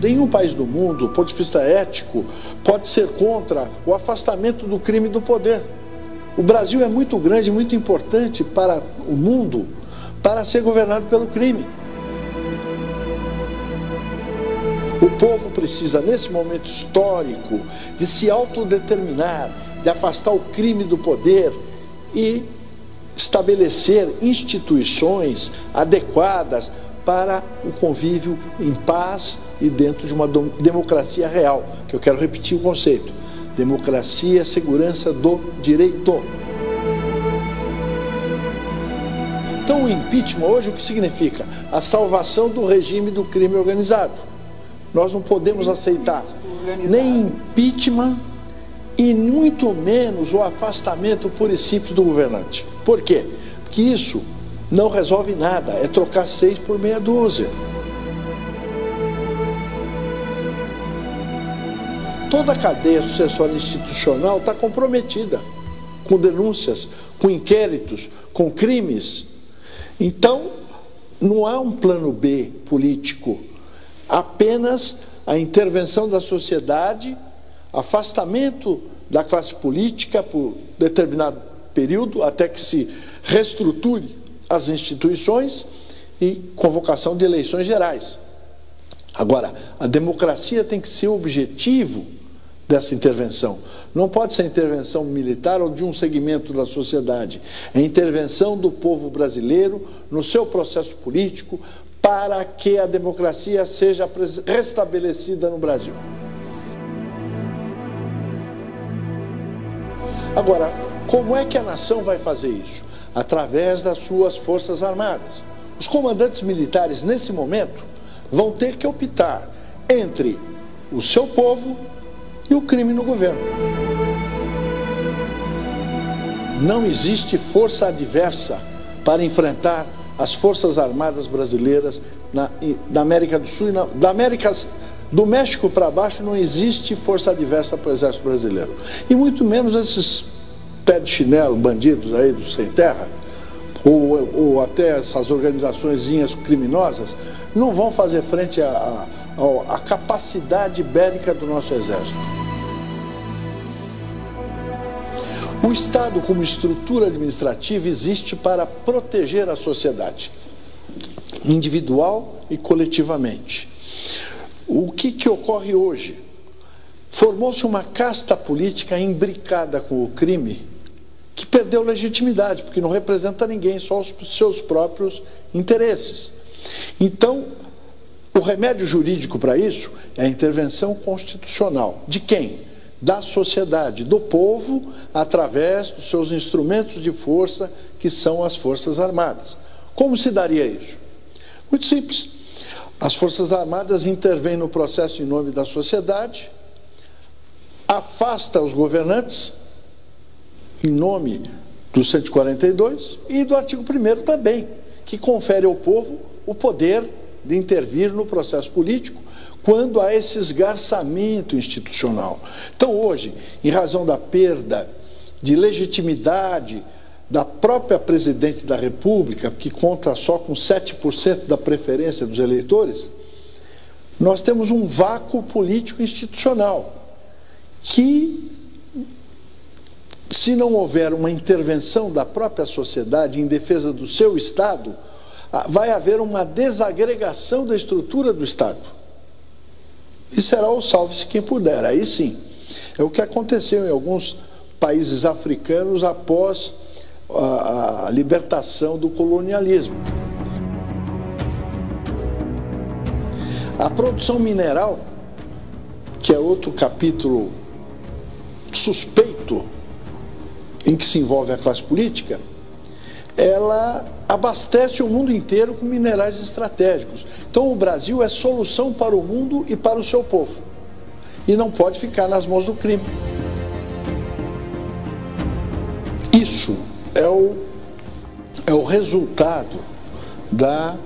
Nenhum país do mundo, do ponto de vista ético, pode ser contra o afastamento do crime do poder. O Brasil é muito grande, muito importante para o mundo, para ser governado pelo crime. O povo precisa, nesse momento histórico, de se autodeterminar, de afastar o crime do poder e estabelecer instituições adequadas para o convívio em paz e dentro de uma democracia real, que eu quero repetir o conceito. Democracia é segurança do direito. Então o impeachment hoje o que significa? A salvação do regime do crime organizado. Nós não podemos aceitar nem impeachment e muito menos o afastamento puro e simples do governante. Por quê? Porque isso não resolve nada, é trocar 6 por meia dúzia. Toda a cadeia sucessória institucional está comprometida com denúncias, com inquéritos, com crimes. Então, não há um plano B político, apenas a intervenção da sociedade, afastamento da classe política por determinado período, até que se reestruture as instituições e convocação de eleições gerais. Agora, a democracia tem que ser o objetivo dessa intervenção. Não pode ser a intervenção militar ou de um segmento da sociedade. É a intervenção do povo brasileiro no seu processo político para que a democracia seja restabelecida no Brasil. Agora, como é que a nação vai fazer isso? Através das suas forças armadas. Os comandantes militares, nesse momento, vão ter que optar entre o seu povo e o crime no governo. Não existe força adversa para enfrentar as forças armadas brasileiras na América do Sul do México para baixo não existe força adversa para o exército brasileiro. E muito menos esses pé de chinelo, bandidos aí do sem terra, ou até essas organizaçõezinhas criminosas, não vão fazer frente à capacidade bélica do nosso exército. O Estado, como estrutura administrativa, existe para proteger a sociedade, individual e coletivamente. O que ocorre hoje? Formou-se uma casta política imbricada com o crime que perdeu legitimidade, porque não representa ninguém, só os seus próprios interesses. Então, o remédio jurídico para isso é a intervenção constitucional. De quem? Da sociedade, do povo, através dos seus instrumentos de força, que são as Forças Armadas. Como se daria isso? Muito simples. As Forças Armadas intervêm no processo em nome da sociedade, afasta os governantes, em nome do 142 e do artigo 1º também, que confere ao povo o poder de intervir no processo político quando há esse esgarçamento institucional. Então hoje, em razão da perda de legitimidade da própria presidente da República, que conta só com 7% da preferência dos eleitores, nós temos um vácuo político institucional que, se não houver uma intervenção da própria sociedade em defesa do seu Estado, vai haver uma desagregação da estrutura do Estado. E será o salve-se quem puder. Aí sim, é o que aconteceu em alguns países africanos após a libertação do colonialismo. A produção mineral, que é outro capítulo suspeito em que se envolve a classe política, ela abastece o mundo inteiro com minerais estratégicos. Então o Brasil é solução para o mundo e para o seu povo. E não pode ficar nas mãos do crime. Isso é o resultado da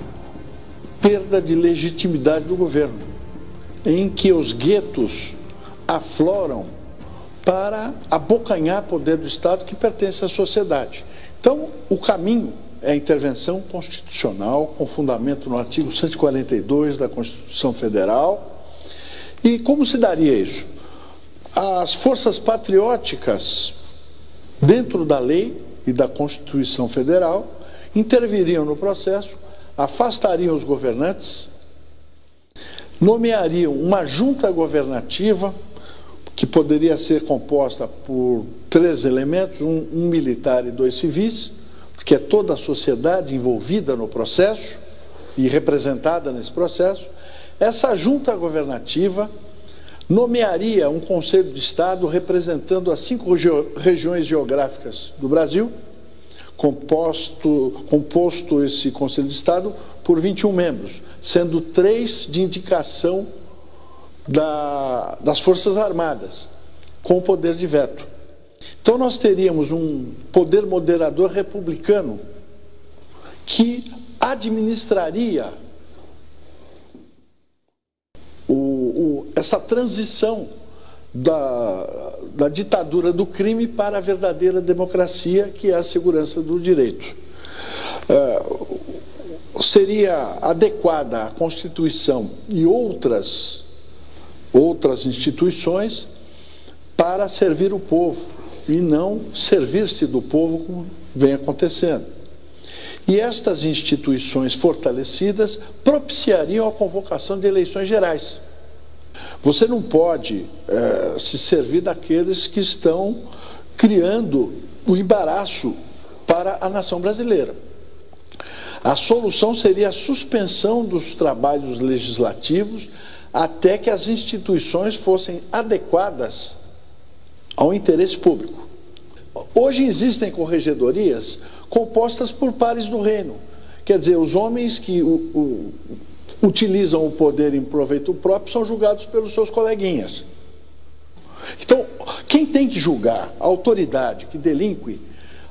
perda de legitimidade do governo, em que os guetos afloram para abocanhar poder do Estado que pertence à sociedade. Então, o caminho é a intervenção constitucional, com fundamento no artigo 142 da Constituição Federal, E como se daria isso? As forças patrióticas, dentro da lei e da Constituição Federal, interviriam no processo, afastariam os governantes, nomeariam uma junta governativa, que poderia ser composta por 3 elementos, um militar e 2 civis, porque é toda a sociedade envolvida no processo e representada nesse processo. Essa junta governativa nomearia um Conselho de Estado representando as 5 regiões geográficas do Brasil, composto esse Conselho de Estado por 21 membros, sendo 3 de indicação das Forças Armadas, com poder de veto. Então nós teríamos um poder moderador republicano que administraria essa transição da ditadura do crime para a verdadeira democracia, que é a segurança do direito. Seria adequada a Constituição e outras instituições para servir o povo e não servir-se do povo, como vem acontecendo. E estas instituições fortalecidas propiciariam a convocação de eleições gerais. Você não pode se servir daqueles que estão criando o embaraço para a nação brasileira. A solução seria a suspensão dos trabalhos legislativos até que as instituições fossem adequadas ao interesse público. Hoje existem corregedorias compostas por pares do reino, quer dizer, os homens que utilizam o poder em proveito próprio são julgados pelos seus coleguinhas. Então, quem tem que julgar a autoridade que delinque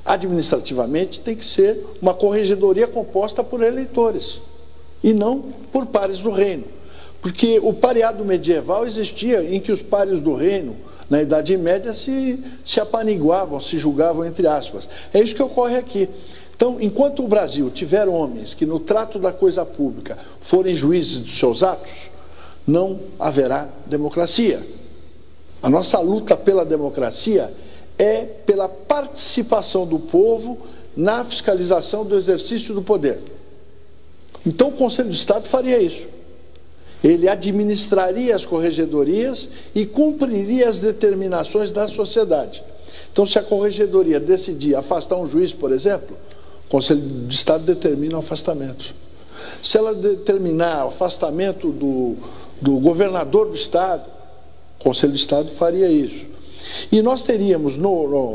administrativamente tem que ser uma corregedoria composta por eleitores e não por pares do reino. Porque o pareado medieval existia em que os pares do reino, na Idade Média, se apaniguavam, se julgavam entre aspas. É isso que ocorre aqui. Então, enquanto o Brasil tiver homens que no trato da coisa pública forem juízes dos seus atos, não haverá democracia. A nossa luta pela democracia é pela participação do povo na fiscalização do exercício do poder. Então o Conselho de Estado faria isso. Ele administraria as corregedorias e cumpriria as determinações da sociedade. Então, se a corregedoria decidir afastar um juiz, por exemplo, o Conselho de Estado determina o afastamento. Se ela determinar o afastamento do governador do Estado, o Conselho de Estado faria isso. E nós teríamos,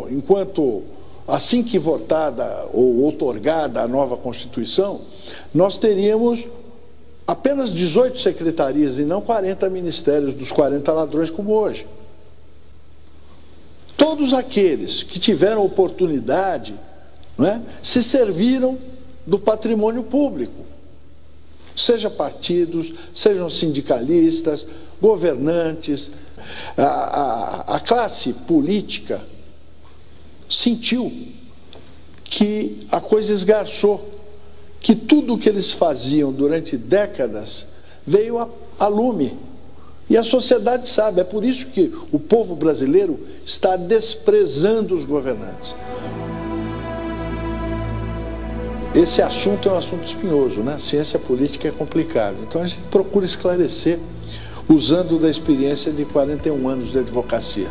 enquanto assim que votada ou outorgada a nova Constituição, nós teríamos apenas 18 secretarias e não 40 ministérios dos 40 ladrões como hoje. Todos aqueles que tiveram oportunidade, não é, se serviram do patrimônio público, seja partidos, sejam sindicalistas, governantes. A classe política sentiu que a coisa esgarçou, que tudo o que eles faziam durante décadas veio a lume. E a sociedade sabe, é por isso que o povo brasileiro está desprezando os governantes. Esse assunto é um assunto espinhoso, né? Ciência política é complicado. Então a gente procura esclarecer usando da experiência de 41 anos de advocacia.